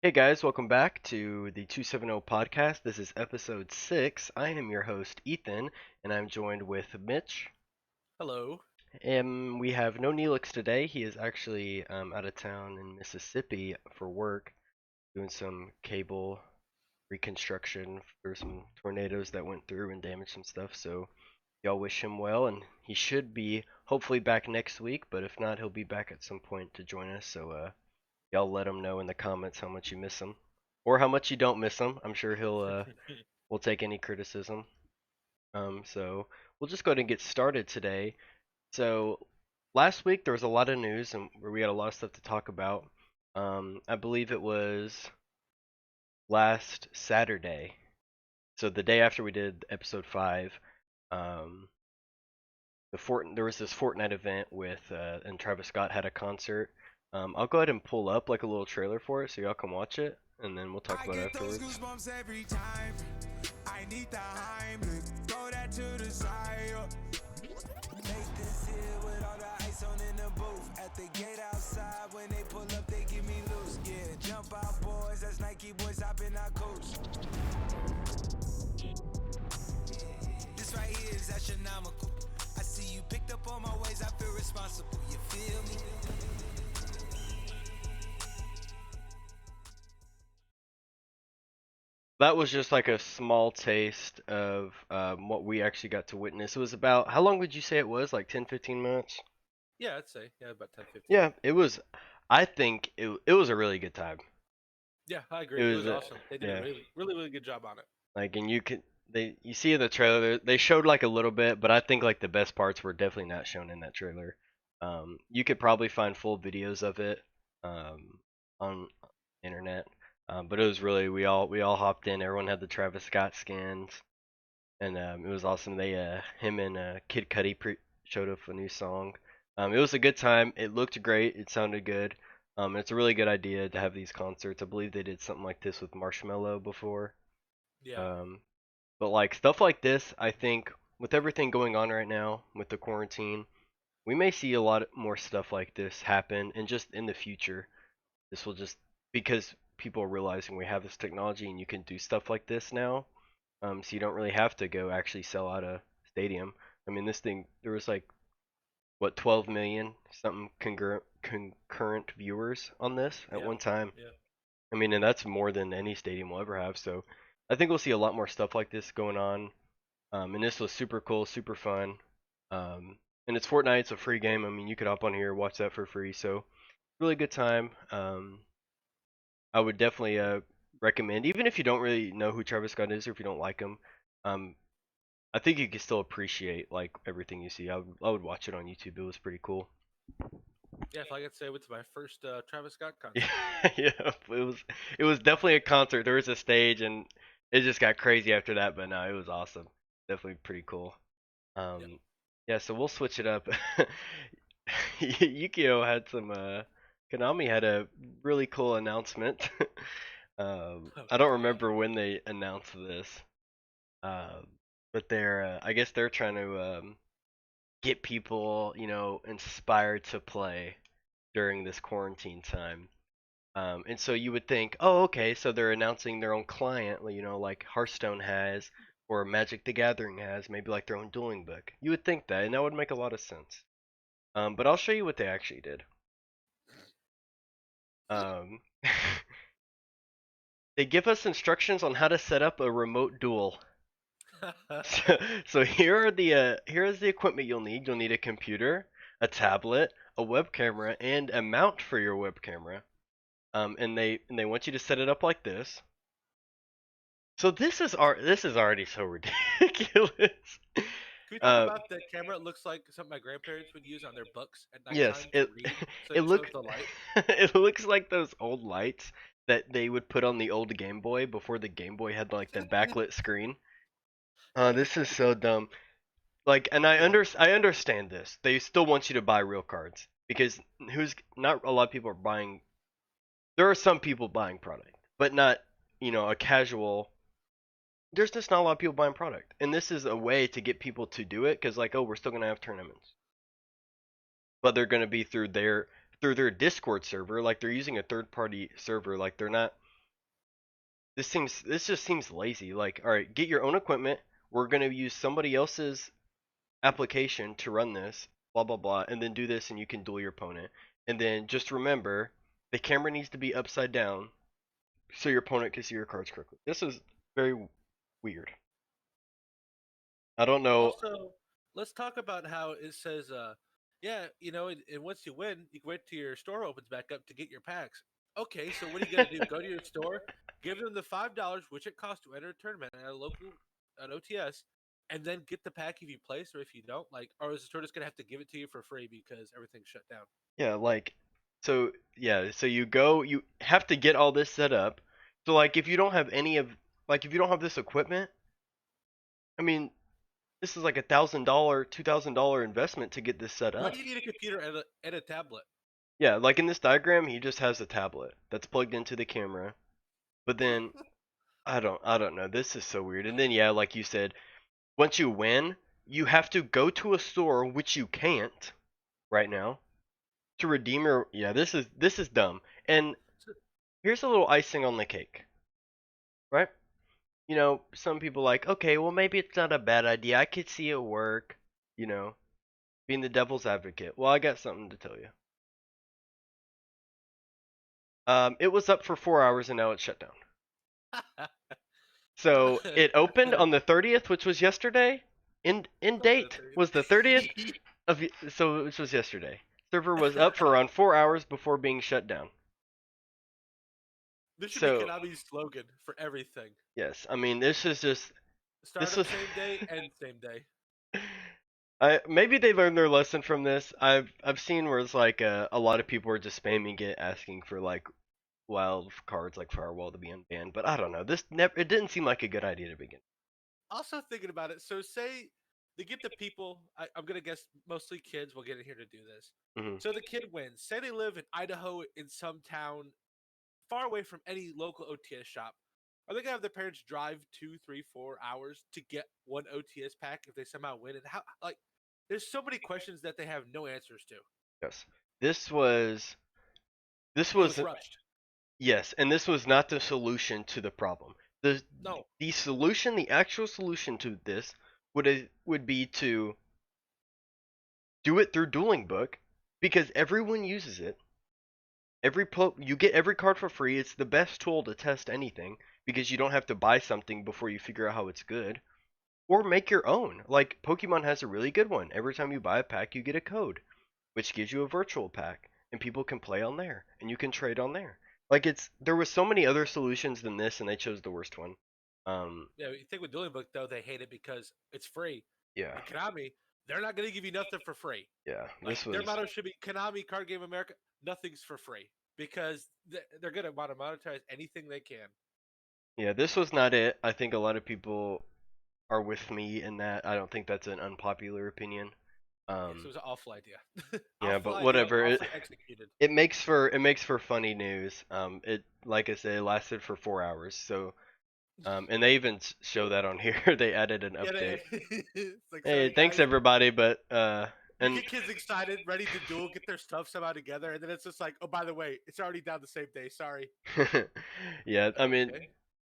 Hey guys, welcome back to the 270 Podcast. This is episode 6. I am your host, Ethan, and I'm joined with Mitch. Hello. And we have no Neelix today. He is actually out of town in Mississippi for work, doing some cable reconstruction. There were some tornadoes that went through and damaged some stuff, so y'all wish him well, and he should be hopefully back next week, but if not, he'll be back at some point to join us, so y'all let him know in the comments how much you miss him, or how much you don't miss him. I'm sure he'll will take any criticism. So we'll just go ahead and get started today. So last week there was a lot of news and where we had a lot of stuff to talk about. I believe it was last Saturday, so the day after we did episode 5. Um, there was this Fortnite event with and Travis Scott had a concert. I'll go ahead and pull up like a little trailer for it so y'all can watch it, and then we'll talk about it afterwards. Goosebumps every time. I need the Heimlich, throw that to the side. Make this here with all the ice on in the booth. At the gate outside, when they pull up, they give me loose. Yeah, jump out, boys. That's Nike boys hopping our coach. This right here is astronomical. I see you picked up on my ways. I feel responsible. You feel me? That was just like a small taste of what we actually got to witness. It was about, how long would you say it was? Like 10, 15 minutes? Yeah, I'd say about 10, 15. Yeah, it was, I think it was a really good time. Yeah, I It agree. It was, was awesome. They did a yeah, really good job on it. like, and you see in the trailer, they showed like a little bit, but I think like the best parts were definitely not shown in that trailer. You could probably find full videos of it on internet. But it was really we all hopped in. Everyone had the Travis Scott skins, and it was awesome. They him and Kid Cudi showed up a new song. It was a good time. It looked great. It sounded good. It's a really good idea to have these concerts. I believe they did something like this with Marshmello before. Yeah. Um, but like stuff like this, I think with everything going on right now with the quarantine, we may see a lot more stuff like this happen, and just in the future, this will just because people are realizing we have this technology and you can do stuff like this now. So you don't really have to go actually sell out a stadium. I mean, this thing there was like what 12 million something concurrent viewers on this at Yeah. one time. Yeah. I mean, and that's more than any stadium will ever have. So I think we'll see a lot more stuff like this going on. And this was super cool, super fun. And it's Fortnite, it's a free game. I mean, you could hop on here, watch that for free. So really good time. I would definitely recommend, even if you don't really know who Travis Scott is or if you don't like him. Um, I think you can still appreciate like everything you see. I would watch it on YouTube. It was pretty cool. Yeah, if I could say it was my first Travis Scott Yeah, concert. yeah, it was definitely a concert. There was a stage and it just got crazy after that, but no, it was awesome. Definitely pretty cool. Yep. Um, yeah, so we'll switch it up. Yukio had some Konami had a really cool announcement. I don't Okay. remember when they announced this. Um, but I guess they're trying to get people, inspired to play during this quarantine time. And so you would think, oh, okay, so they're announcing their own client, like Hearthstone has, or Magic the Gathering has, maybe like their own dueling book. You would think that, and that would make a lot of sense. But I'll show you what they actually did. Um, they give us instructions on how to set up a remote duel. So here is the equipment you'll need. You'll need a computer, a tablet, a web camera, and a mount for your web camera. And they want you to set it up like this. So this is already so ridiculous. Can we talk Uh, about the camera? It looks like something my grandparents would use on their books at yes, nighttime to read, so it it shows look the light. it looks like those old lights that they would put on the old Game Boy before the Game Boy had like the backlit screen. This is so dumb. Like, and Yeah. I understand this. They still want you to buy real cards because who's not a lot of people are buying. There are some people buying product, but not a casual. There's just not a lot of people buying product, and this is a way to get people to do it because like, oh, we're still gonna have tournaments, but they're gonna be through their Discord server. Like they're using a third party server. Like they're not. this just seems lazy. Like, all right, get your own equipment. We're gonna use somebody else's application to run this, blah blah blah, and then do this, and you can duel your opponent. And then just remember, the camera needs to be upside down so your opponent can see your cards correctly. This is very weird. I don't know. Also, let's talk about how it says, yeah, and once you win, you can wait till your store opens back up to get your packs. Okay, so what are you gonna do? Go to your store, give them the $5 which it costs to enter a tournament at a local an OTS, and then get the pack if you place or if you don't. Like, or is the store just gonna have to give it to you for free because everything's shut down? Yeah, like, so yeah, so you have to get all this set up. So like, if you don't have any of, like, if you don't have this equipment, I mean, this is like $1,000, $2,000 investment to get this set Why up. do you need a computer and a tablet? Yeah, like in this diagram, he just has a tablet that's plugged into the camera. But then I don't know. This is so weird. And then yeah, like you said, once you win, you have to go to a store, which you can't right now, to redeem your. Yeah, this is dumb. And here's a little icing on the cake, right? Some people like, okay, well maybe it's not a bad idea. I could see it work. You know, being the devil's advocate. Well, I got something to tell you. It was up for 4 hours and now it's shut down. So it opened on the 30th, which was yesterday. In date was the 30th of so which was yesterday. Server was up for around 4 hours before being shut down. This should be So Konami's slogan for everything. yes, I mean this is just this Startup was. same day, end same day. I maybe they learned their lesson from this. I've seen where it's like a lot of people are just spamming it, asking for like wild cards like Firewall to be unbanned. But I don't know. This never it didn't seem like a good idea to begin. Also thinking about it, so say they get the people. I'm gonna guess mostly kids will get in here to do this. Hmm. So the kid wins. Say they live in Idaho in some town far away from any local OTS shop. Are they gonna have their parents drive 2, 3, 4 hours to get one OTS pack if they somehow win? And how? Like, there's so many questions that they have no answers to. Yes, this was this It was was rushed. yes, and this was not the solution to the problem. The No, the solution, the actual solution to this would be to do it through Dueling Book because everyone uses it. You get every card for free. It's the best tool to test anything because you don't have to buy something before you figure out how it's good. Or make your own. Like Pokemon has a really good one. Every time you buy a pack, you get a code, which gives you a virtual pack, and people can play on there, and you can trade on there. Like there was so many other solutions than this, and they chose the worst one. yeah. You think with Dueling Book though, they hate it because it's free. Yeah, And Konami, they're not gonna give you nothing for free. yeah. Like This their was motto should be Konami Card Game America, nothing's for free because they're gonna want to monetize anything they can. yeah. This was not it. I think a lot of people are with me in that. I don't think that's an unpopular opinion. Yes, it was an awful idea. Yeah, Awful but idea, whatever. awfully executed. It makes for funny news. It like I said, it lasted for 4 hours. So and they even show that on here. They added an Yeah, update. it's like Hey, sorry thanks guys. everybody, but You and get kids excited, ready to duel, get their stuff somehow together, and then it's just like, oh, by the way, it's already down the same day. Sorry. yeah, I mean, Okay.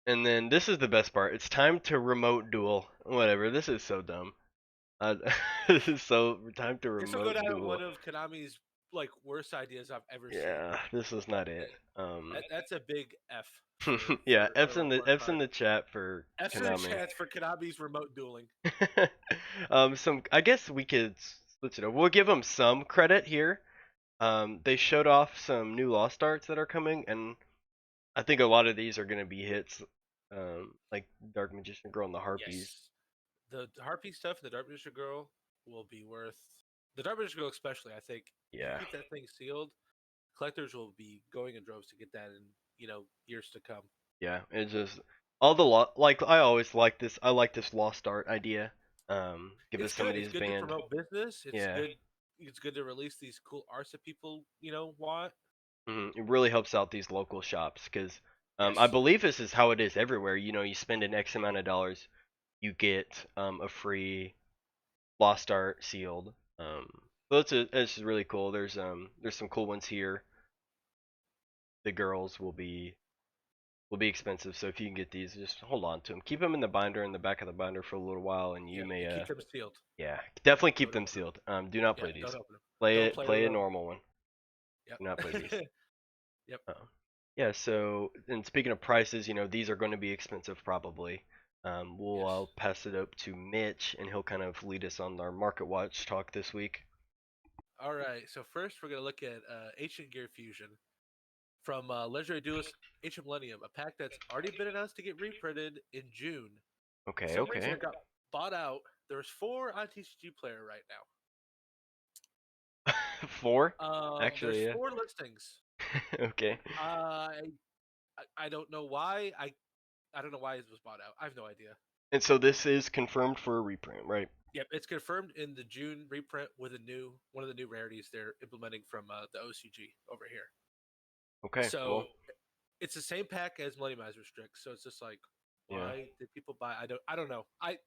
and then this is the best part. It's time to remote duel. Whatever. This is so dumb. Uh, this is so time to This will go remote down duel. one of Konami's like worst ideas I've ever seen. Yeah, this was not it. That's a big F for Yeah, for a report F's in card. the chat for F's in the Konami. chance for Konami's remote dueling. Some I guess we could switch it up. We'll give them some credit here. They showed off some new Lost Arts that are coming, and I think a lot of these are gonna be hits. Like Dark Magician Girl and the Harpies. Yes, the Harpy stuff, the Dark Magician Girl will be worth the Dark Magician Girl especially. I think if you Yeah, get that thing sealed, collectors will be going in droves to get that in years to come. yeah. It's just all the like I always like this. I like this Lost Art idea. Give it It's some of good. It's these good to banned. promote business. It's Yeah. good. It's good to release these cool arts that people want. It really helps out these local shops because I Yes. believe this is how it is everywhere. You spend an X amount of dollars, you get a free Lost Art sealed. So it's really cool. There's some cool ones here. The girls will be will be expensive. So if you can get these, just hold on to them. Keep them in the binder, in the back of the binder for a little while, and you Yep, may and keep them sealed. yeah, definitely keep Don't them open them. sealed. Do not Yeah, play these. don't open them. Play Don't it. play with Play a them. normal one. Do not play these. Yep. Yep. Yeah. So, and speaking of prices, these are going to be expensive probably. Yes. I'll pass it up to Mitch, and he'll kind of lead us on our market watch talk this week. All right. So first, we're gonna look at Ancient Gear Fusion from Legendary Duelist Ancient Millennium, a pack that's already been announced to get reprinted in June. Okay. Some reason Okay. it got bought out. There's 4 on TCG Player right Four, now. There's actually. Yeah. 4 listings. Okay. I don't know why. I don't know why it was bought out. I have no idea. And so this is confirmed for a reprint, right? Yep, it's confirmed in the June reprint with one of the new rarities they're implementing from the OCG over here. Okay. So Well. it's the same pack as Millennium Eyes Restrict. So it's just like, Yeah. why did people buy? I don't know. I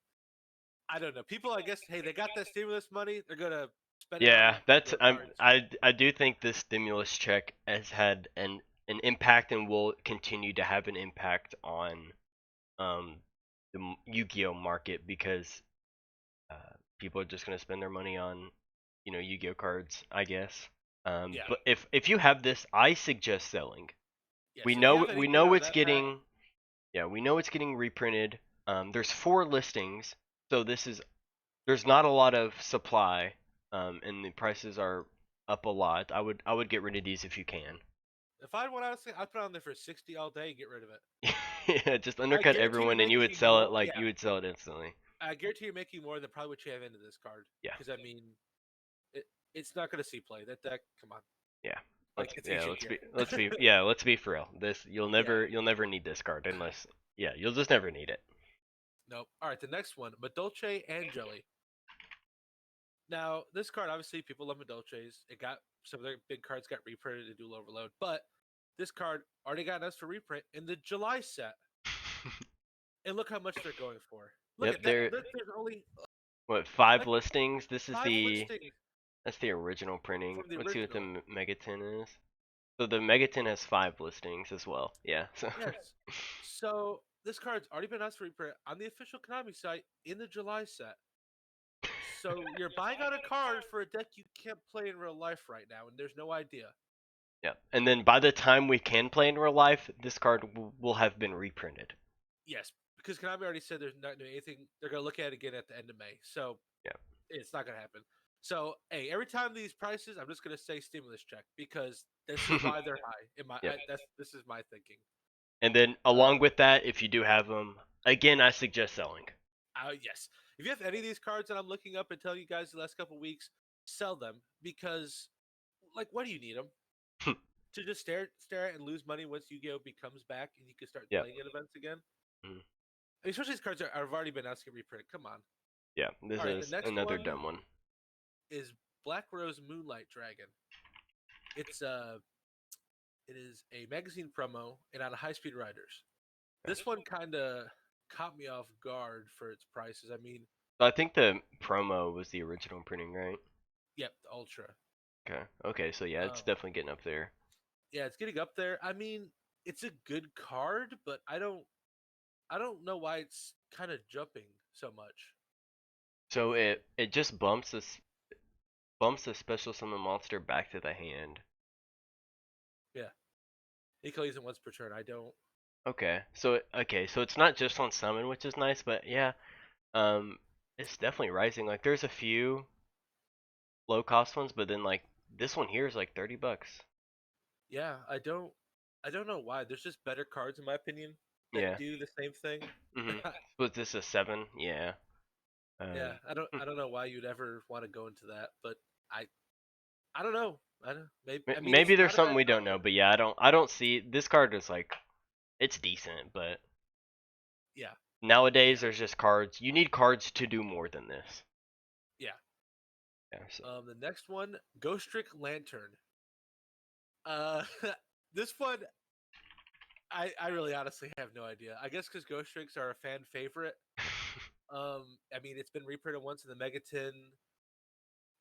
don't know. People, I guess, hey, they got that stimulus money. They're gonna spend it on Yeah, that's their I'm cards. I do think this stimulus check has had an impact and will continue to have an impact on the Yu-Gi-Oh market because people are just gonna spend their money on Yu-Gi-Oh cards, I guess. Yeah. But if you have this, I suggest selling. Yes. We If you know have we anything know out of it's that pack, getting yeah, we know it's getting reprinted. There's 4 listings, so there's not a lot of supply, and the prices are up a lot. I would get rid of these if you can. if I went honestly, I'd put it on there for 60 all day and get rid of it. Yeah, just I undercut guarantee you're everyone, and you would making sell it more. like Yeah, you would sell it instantly. I guarantee you're making more than probably what you have into this card. Yeah, Because I mean, it, it's not going to see play. That come on, yeah. like Let's it's yeah, ancient let's gear. be let's be yeah, let's be for real. This Yeah. you'll never need this card unless yeah, you'll just never need it. Nope. All right, the next one, Madolce Angeli. Now, this card, obviously, people love Madolches. It got some of their big cards got reprinted in Duel Overload, but this card already got us for reprint in the July set, and look how much they're going for. Look Yep, at that. there There's only what 5 like listings. This is 5 the listings that's the original printing. from the Let's see what the original. Megatin is. So the Megatin has 5 listings as well. Yeah. So Yes. So this card's already been asked for reprint on the official Konami site in the July set. So you're buying out a card for a deck you can't play in real life right now, and there's no idea. yeah. And then by the time we can play in real life, this card will have been reprinted. Yes, because Konami already said there's not doing anything. They're going to look at it again at the end of May. So Yeah. it's not going to happen. So, hey, every time these prices, I'm just going to say stimulus check because this is why they're high. Yep. This is my thinking. And then along with that, if you do have them, again, I suggest selling. Yes, if you have any of these cards that I'm looking up and telling you guys the last couple weeks, sell them because, like, what do you need them to just stare at and lose money once Yu-Gi-Oh becomes back and you can start Yeah. playing at events again? Mhm. I mean, especially these cards have already been asked to get reprinted. Come on. Yeah. This All right, the is next another one dumb one. is Black Rose Moonlight Dragon. It's it is a magazine promo and out of High Speed Riders. This one kind of caught me off guard for its prices. I mean, I think the promo was the original printing, right? yep, the Ultra. Okay. Okay. So yeah, it's Um, definitely getting up there. yeah, it's getting up there. I mean, it's a good card, but I don't know why it's kind of jumping so much. So it just bumps the special summon monster back to the hand. Yeah, you can use it once per turn. I don't. So it's not just on summon, which is nice, but yeah, um, it's definitely rising. Like there's a few low cost ones, but then like this one here is like $30. Yeah, I don't know why. There's just better cards in my opinion that Yeah. do the same thing. Was this a 7? Yeah. Yeah, I don't know why you'd ever want to go into that, but I I don't know. I don't maybe I mean it's Maybe there's not a something bad we don't card. know, but yeah, I don't see this card is like it's decent, but Yeah, nowadays yeah, there's just cards. You need cards to do more than this. yeah. Yeah. So. The next one, Ghost Trick Lantern. Uh, this one I really honestly have no idea. I guess because Ghost Tricks are a fan favorite. I mean it's been reprinted once in the Megatin.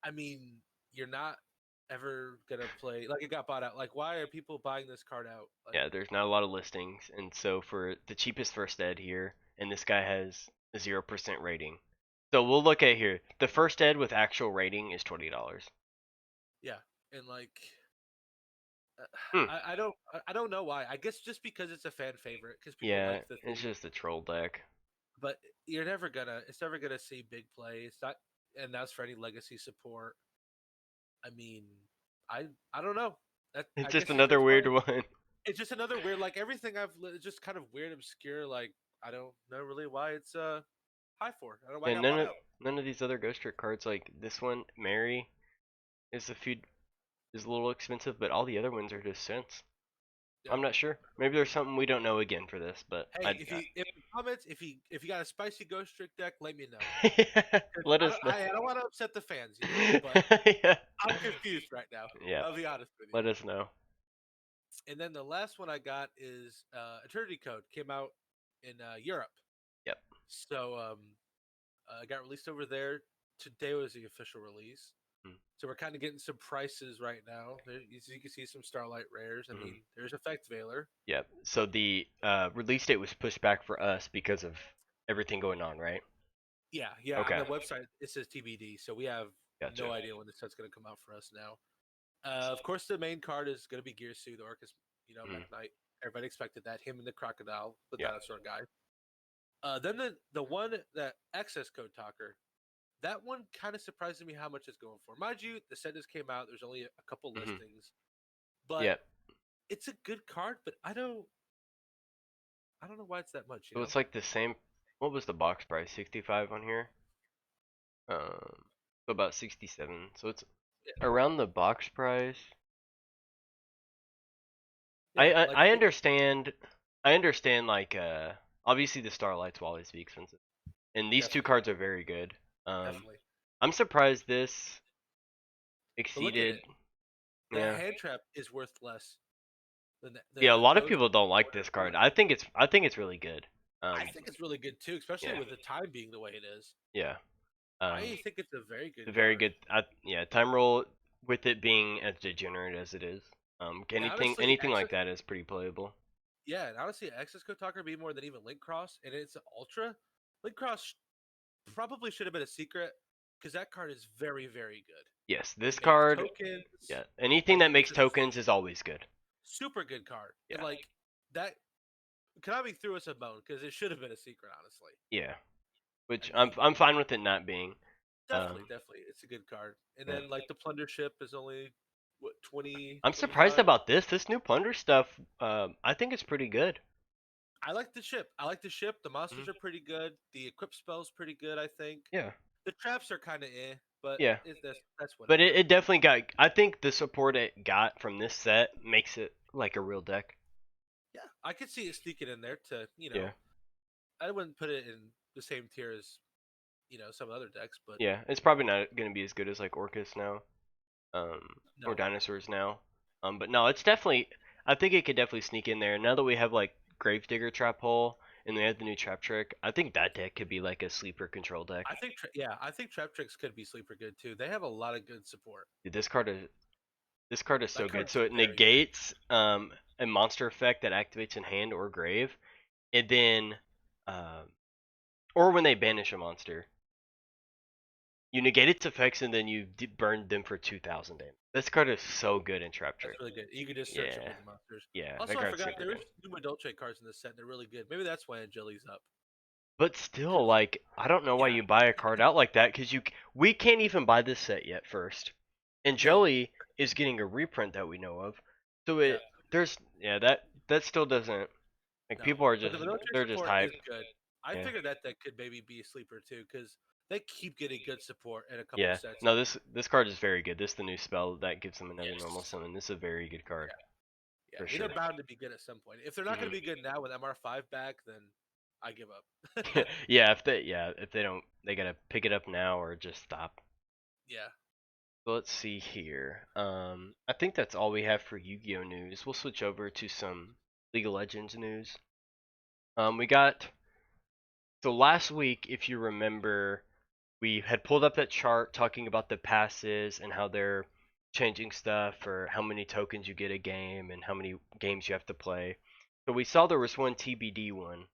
I mean you're not. ever gonna play. Like it got bought out. Like why are people buying this card out? Like Yeah, there's not a lot of listings, and so for the cheapest first ed here, and this guy has a 0% rating. So we'll look at here. The first ed with actual rating is $20. yeah, and like Hmm. I don't know why. I guess just because it's a fan favorite because people Yeah, like the it's theme. just a troll deck. But it's never gonna see big play. It's not, and that's for any legacy support. I mean, I don't know. It's I just guess you can another explain weird it. one. It's just another weird, like everything it's just kind of weird, obscure. Like I don't know really why it's high for. I don't know why I And got bought out. none of these other ghost trick cards like this one, Mary, is a little expensive, but all the other ones are just cents. Yeah. I'm not sure. Maybe there's something we don't know again for this, but Hey, if in comments if you got a spicy ghost trick deck, let me know. yeah, 'Cause let us know. I don't want to upset the fans, you know. But Yeah. I'm confused right now. Yeah, I'll be honest with you. let us know. And then the last one I got is Eternity Code came out in Europe. Yep. So it got released over there. Today was the official release. So we're kind of getting some prices right now. You can see some Starlight rares. I Mm-hmm. mean, there's Effect Veiler. Yep. So the release date was pushed back for us because of everything going on, right? Yeah, yeah. On Okay. the website, it says TBD. So we have Gotcha. no idea when this set's going to come out for us now. Of course, the main card is going to be Gear Suit Orcus, Mm-hmm. Mech Knight. Everybody expected that. Him and the Crocodile, the Yeah. dinosaur guy. Then the one that Access Code Talker, that one kind of surprises me how much it's going for. Mind you, the set just came out. There's only a couple Mm-hmm. listings, but Yep. it's a good card. But I don't know why it's that much. You So know? it's like the same. What was the box price? 65 on here. So about 67. So it's Yeah, around the box price. yeah. Like I understand. I understand. Like obviously the Starlights will always be expensive, and these two definitely, cards are very good. definitely. I'm surprised this But look at exceeded. it. That Yeah. hand trap is worth less than Yeah. A the lot of those people don't like order this card. one. I think it's really good. I think it's really good too, especially Yeah. with the time being the way it is. Yeah. Um, I think it's a very good very card. good. Yeah. Time roll with it being as degenerate as it is. And honestly, Anything like that is pretty playable. yeah, and honestly, Access Code Talker be more than even Link Cross, and it's an Ultra. Link Cross probably should have been a secret because that card is very, very good. Yes, It this makes card. tokens. Yeah. Anything Like that it's makes a tokens is always good. super good card, and Yeah. like that. Konami threw us a bone because it should have been a secret. Honestly, Yeah. I Which mean, I'm fine with it not being. definitely, definitely, it's a good card. And Yeah. then like the Plunder Ship is only what 20, I'm surprised 25. about this. This new plunder stuff. I think it's pretty good. I like the ship. I like the ship. The monsters Mhm. are pretty good. The equip spell's pretty good. I think Yeah. the traps are kind of but Yeah. that's But whatever. it definitely got. I think the support it got from this set makes it like a real deck. Yeah, I could see it sneaking in there to Yeah. I wouldn't put it in the same tier as some other decks, but Yeah. It's probably not gonna be as good as like Orcus now. Or no, dinosaurs now. But no, it's definitely. I think it could definitely sneak in there. Now that we have like Gravedigger Trap Hole and we have the new Trap Trick, I think that deck could be like a sleeper control deck. I think Trap Tricks could be sleeper good too. They have a lot of good support. Dude, this card is so That good. card's So it very good. negates a monster effect that activates in hand or grave, and then or when they banish a monster, you negate its effects and then you burn them for 2,000 damage. This card is so good in Trap That's Trick. really good. You can just search them Yeah, with the monsters. yeah, that Also, I card's forgot super there's good. Numa Dolce cards in this set. They're really good. Maybe that's why Angeli's up. But still, 'Cause- like, I don't know why yeah, you buy a card out like that because we can't even buy this set yet first. And no, Jelly is getting a reprint that we know of, so yeah, that still doesn't like no. people are But the just military they're just support hype. is good. I Yeah, figured that could maybe be a sleeper too, because they keep getting good support in a couple yeah. sets. No, this card is very good. This is the new spell that gives them another normal Yes. summon. This is a very good card Yeah, yeah. for I mean, they're sure. bound to be good at some point. If they're not going Hmm. to be good now with MR5 back, then I give up. Yeah, if they don't, they gotta pick it up now or just stop. Yeah. So let's see here. I think that's all we have for Yu-Gi-Oh news. We'll switch over to some League of Legends news. We got so last week, if you remember, we had pulled up that chart talking about the passes and how they're changing stuff or how many tokens you get a game and how many games you have to play. So we saw there was one TBD one.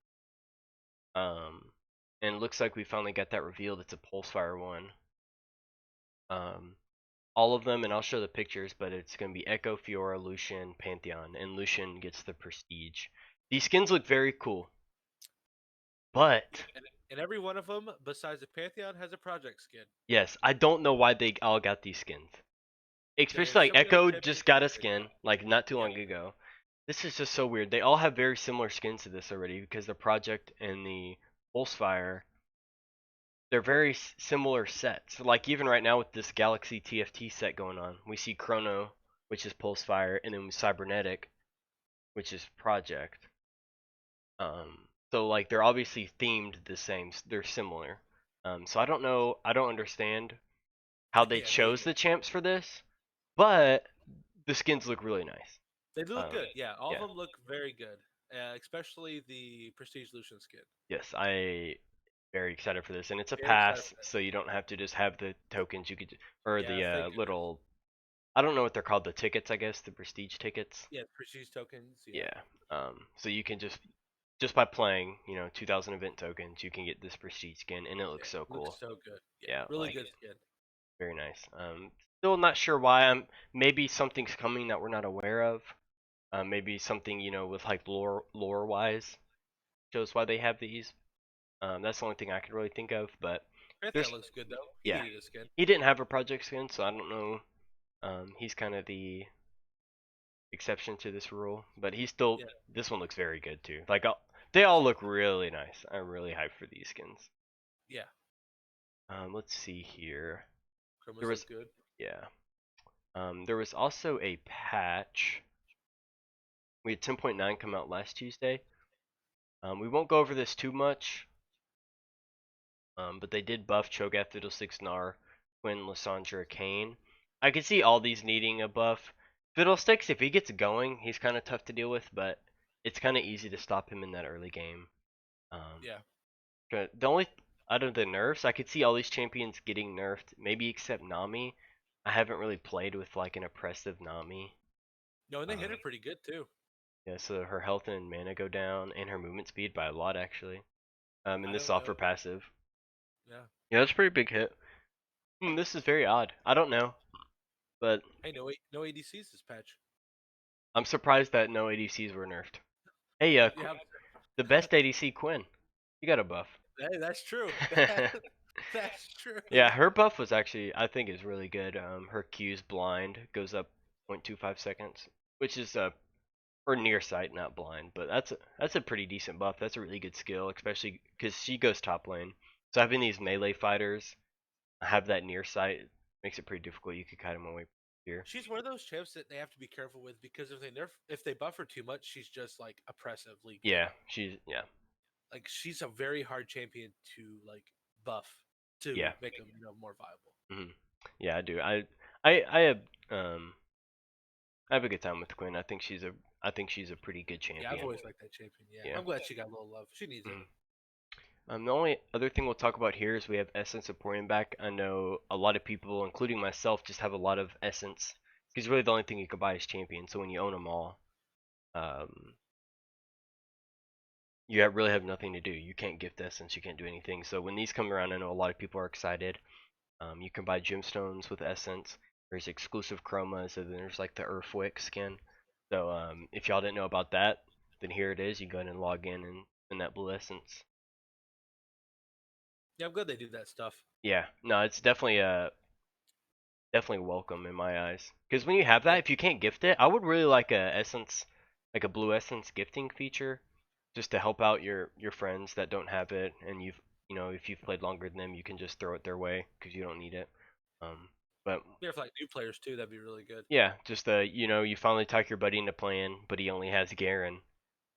And it looks like we finally got that revealed. It's a Pulsefire one. All of them, and I'll show the pictures, but it's going to be Echo, Fiora, Lucian, Pantheon, and Lucian gets the Prestige. These skins look very cool. But and every one of them, besides the Pantheon, has a project skin. yes, I don't know why they all got these skins. Especially like Some of the other Echo champions just got a are skin like not too long ago. This is just so weird. They all have very similar skins to this already because the project and the Pulsefire, they're very similar sets. Like even right now with this Galaxy TFT set going on, we see Chrono, which is Pulsefire, and then Cybernetic, which is Project. So like they're obviously themed the same. They're similar. So I don't know. I don't understand how they Yeah, me chose either. the champs for this, but the skins look really nice. They do look good. Yeah, all yeah. of them look very good, especially the Prestige Lucian skin. Yes, I very excited for this, and it's a Very excited pass, for that. so you don't have to just have the tokens. You could, or Yeah, the thank goodness. little, I don't know what they're called, the tickets, I guess, the prestige tickets. Yeah, Prestige tokens. Yeah. So you can just by playing, 2,000 event tokens, you can get this prestige skin, and it looks so cool. Looks so good. Yeah, Yeah, really like good skin. very nice. Still not sure why. Maybe something's coming that we're not aware of. Maybe something with like lore wise shows why they have these. That's the only thing I could really think of. But Pantheon there's looks good though. He yeah, needed a skin. he didn't have a project skin, so I don't know. He's kind of the exception to this rule, but he's still. Yeah. This one looks very good too. Like they all look really nice. I'm really hyped for these skins. Yeah. Let's see here. Chromas There was look good. yeah. There was also a patch. We had 10.9 come out last Tuesday. We won't go over this too much. But they did buff Cho'Gath, Fiddlesticks, Gnar, Quinn, Lysandra, Kayn. I could see all these needing a buff. Fiddlesticks, if he gets going, he's kind of tough to deal with, but it's kind of easy to stop him in that early game. Yeah. The only, out of the nerfs, I could see all these champions getting nerfed, maybe except Nami. I haven't really played with like an oppressive Nami. No, and they hit her pretty good too. Yeah, so her health and mana go down, and her movement speed by a lot actually. And this I is don't off her know. passive. Yeah. Yeah, that's a pretty big hit. This is very odd. I don't know, but Hey, no ADCs this patch. I'm surprised that no ADCs were nerfed. Hey, Yeah. the best ADC, Quinn. You got a buff. Hey, that's true. That's true. Yeah, her buff was actually, I think, is really good. Her Q's blind goes up 0.25 seconds, which is or near sight, not blind, but that's a pretty decent buff. That's a really good skill, especially because she goes top lane. So having these melee fighters have that near sight makes it pretty difficult. You could kite them away here. She's one of those champs that they have to be careful with because if they buff her too much, she's just like oppressively good. Yeah, she's Like she's a very hard champion to like buff to Yeah. make them more viable. Yeah, I do. I have I have a good time with Quinn. I think she's a pretty good champion. Yeah, I've always liked that champion. Yeah. I'm glad she got a little love. She needs it. The only other thing we'll talk about here is we have Essence supporting back. I know a lot of people, including myself, just have a lot of Essence because really the only thing you can buy is champion. So when you own them all, you really have nothing to do. You can't gift Essence. You can't do anything. So when these come around, I know a lot of people are excited. You can buy gemstones with Essence. There's exclusive chromas, and then there's like the Earthwick skin. So if y'all didn't know about that, then here it is. You go ahead and log in and spend that blue Essence. Yeah, I'm glad they do that stuff. Yeah, no, it's definitely welcome in my eyes. Because when you have that, if you can't gift it, I would really like a Essence, like a blue Essence gifting feature, just to help out your friends that don't have it, and if you've played longer than them, you can just throw it their way because you don't need it. But Yeah, for like new players too, that'd be really good. yeah, just you finally talk your buddy into playing, but he only has Garen.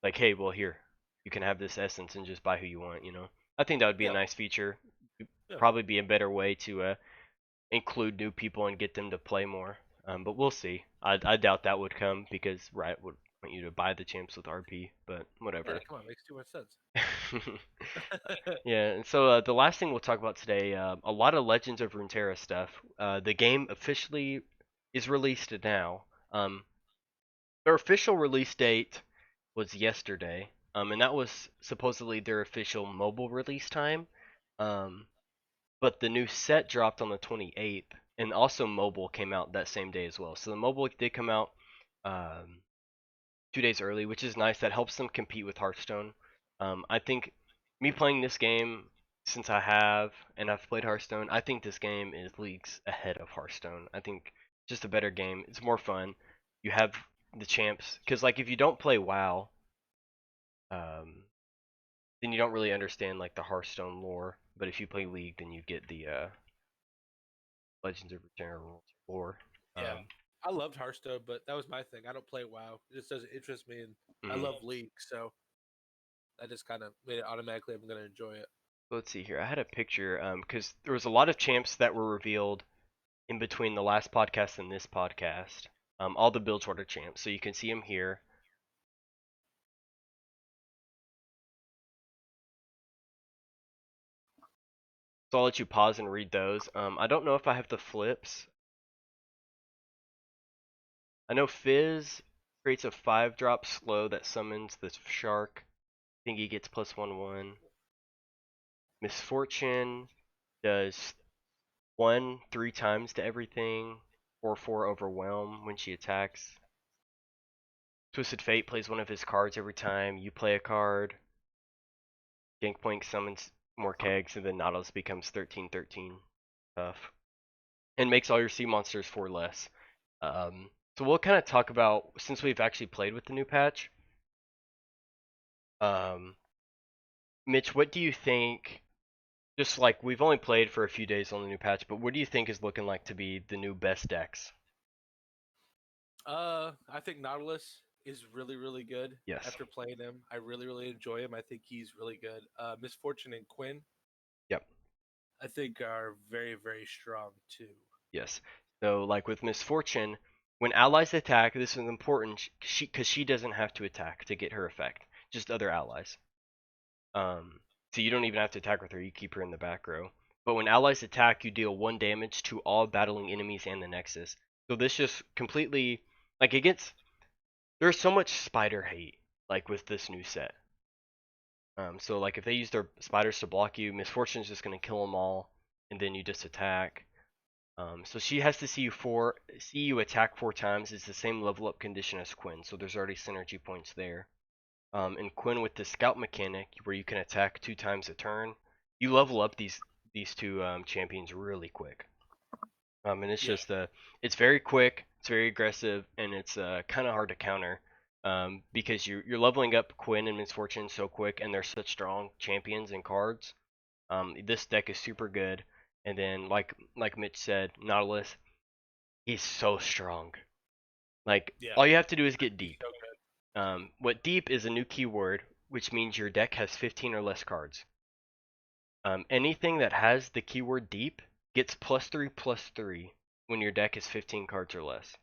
Like, hey, well here, you can have this Essence and just buy who you want. I think that would be a Yeah. nice feature. Yeah. Probably be a better way to include new people and get them to play more. But we'll see. I doubt that would come because Riot would want you to buy the champs with RP, but whatever. Yeah, come on, makes too much sense. Yeah, and so the last thing we'll talk about today, a lot of Legends of Runeterra stuff. The game officially is released now. Their official release date was yesterday, and that was supposedly their official mobile release time. Um, but the new set dropped on the 28th, and also mobile came out that same day as well. So the mobile did come out um, 2 days early, which is nice. That helps them compete with Hearthstone. I think me playing this game since I've played Hearthstone, I think this game is leagues ahead of Hearthstone. I think just a better game. It's more fun. You have the champs, because like if you don't play WoW, um, then you don't really understand like the Hearthstone lore. But if you play League, then you get the Legends of Runeterra lore. Yeah, Um, I loved Hearthstone, but that was my thing. I don't play WoW; it just doesn't interest me, and I mm. love League, so that just kind of made it automatically. I'm gonna enjoy it. Let's see here. I had a picture because there was a lot of champs that were revealed in between the last podcast and this podcast. All the Bilgewater champs, so you can see them here. So I'll let you pause and read those. I don't know if I have the flips. I know Fizz creates a 5-drop slow that summons the shark. I think he gets +1/1. Misfortune does 1 3 times to everything. 4/4 overwhelm when she attacks. Twisted Fate plays one of his cards every time you play a card. Gangplank summons more kegs, and then Nautilus becomes 13/13 tough. And makes all your sea monsters 4 less. So we'll kind of talk about, since we've actually played with the new patch. Um, Mitch, what do you think? Just like we've only played for a few days on the new patch, but what do you think is looking like to be the new best decks? I think Nautilus is really, really good. Yes. After playing him, I really, really enjoy him. I think he's really good. Misfortune and Quinn, Yep. I think, are very, very strong too. Yes. So like with Misfortune, when allies attack, this is important because she doesn't have to attack to get her effect. Just other allies. So you don't even have to attack with her. You keep her in the back row. But when allies attack, you deal 1 damage to all battling enemies and the Nexus. So this just completely like it gets. There's so much spider hate like with this new set. So like if they use their spiders to block you, Misfortune's just gonna kill them all, and then you just attack. So she has to see you attack 4 times. It's the same level up condition as Quinn, so there's already synergy points there. And Quinn with the scout mechanic, where you can attack 2 times a turn, you level up these two champions really quick. And it's Yeah. just it's very quick, it's very aggressive, and it's kind of hard to counter. Because you're leveling up Quinn and Misfortune so quick, and they're such strong champions and cards. This deck is super good. And then like Mitch said, Nautilus, he's so strong. Like Yeah. all you have to do is get He's deep. so good. What deep is a new keyword, which means your deck has 15 or less cards. Anything that has the keyword deep gets +3/+3 when your deck is 15 cards or less.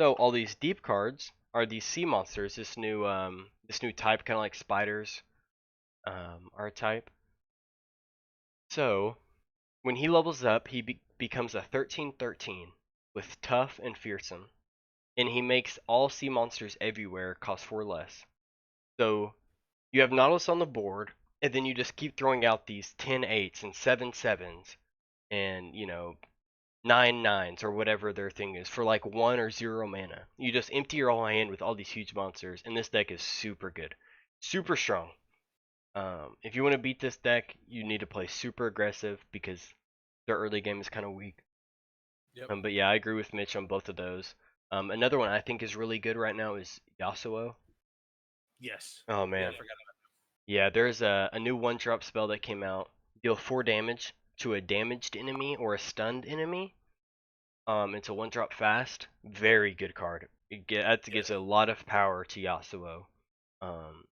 So all these deep cards are these sea monsters. This new type, kind of like spiders, are a type. So when he levels up, he becomes a 13/13 with tough and fearsome, and he makes all sea monsters everywhere cost 4 less. So you have Nautilus on the board, and then you just keep throwing out these 10/8s and 7/7s, and 9/9s or whatever their thing is for like 1 or 0 mana. You just empty your whole hand with all these huge monsters, and this deck is super good, super strong. If you want to beat this deck, you need to play super aggressive because their early game is kind of weak. Yep. But yeah, I agree with Mitch on both of those. Another one I think is really good right now is Yasuo. Yes. Oh Yeah, I man, forgot. yeah, there's a new 1-drop spell that came out. Deal 4 damage to a damaged enemy or a stunned enemy. It's a 1-drop fast. Very good card. That Yeah. gives a lot of power to Yasuo. Um,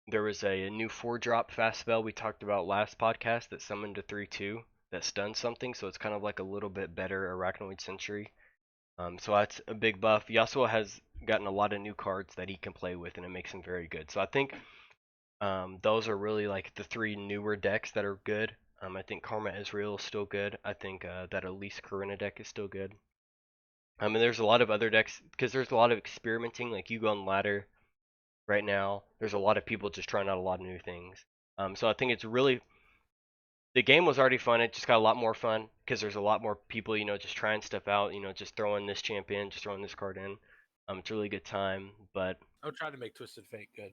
there was a new 4-drop fast spell we talked about last podcast that summoned a 3/2 that stuns something, so it's kind of like a little bit better Arachnoid Sentry. So that's a big buff. Yasuo has gotten a lot of new cards that he can play with, and it makes him very good. So I think those are really like the 3 newer decks that are good. I think Karma Ezreal is still good. I think that Elise Karina deck is still good. And there's a lot of other decks because there's a lot of experimenting. Like you go on ladder right now, there's a lot of people just trying out a lot of new things. So I think it's really the game was already fun. It just got a lot more fun because there's a lot more people, just trying stuff out. Just throwing this champ in, just throwing this card in. It's a really good time. But I'm trying to make Twisted Fate good.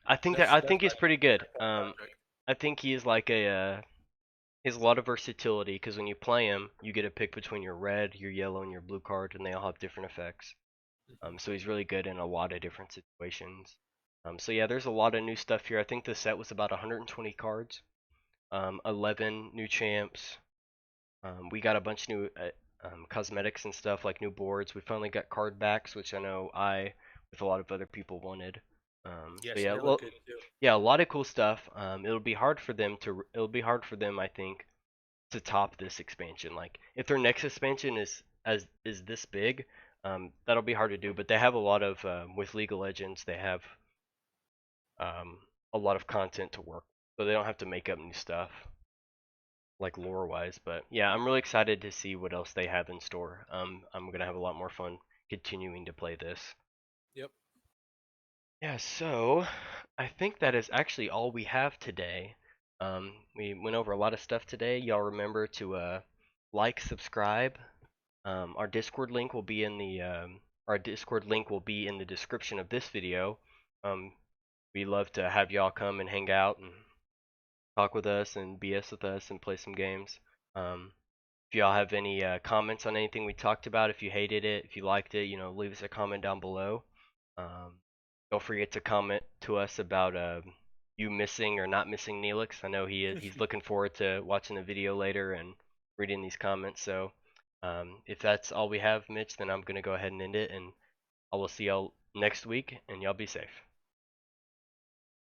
I That's think my he's pretty good. project. I think he is like he has a lot of versatility because when you play him, you get to pick between your red, your yellow, and your blue card, and they all have different effects. So he's really good in a lot of different situations. So yeah, there's a lot of new stuff here. I think the set was about 120 cards, 11 new champs. We got a bunch of new cosmetics and stuff like new boards. We finally got card backs, which I know with a lot of other people wanted. So Yes, and yeah, they look good too. yeah, a lot of cool stuff. It'll be hard for them, I think, to top this expansion. Like if their next expansion is this big, that'll be hard to do. But they have a lot of with League of Legends, they have um, a lot of content to work, so they don't have to make up new stuff like lore wise. But yeah, I'm really excited to see what else they have in store. I'm gonna have a lot more fun continuing to play this. Yep. Yeah, so I think that is actually all we have today. We went over a lot of stuff today. Y'all remember to like, subscribe. Our Discord link will be in the description of this video. We love to have y'all come and hang out and talk with us and BS with us and play some games. If y'all have any comments on anything we talked about, if you hated it, if you liked it, leave us a comment down below. Um, don't forget to comment to us about you missing or not missing Neelix. I know he's looking forward to watching the video later and reading these comments. So if that's all we have, Mitch, then I'm gonna go ahead and end it, and I will see y'all next week, and y'all be safe.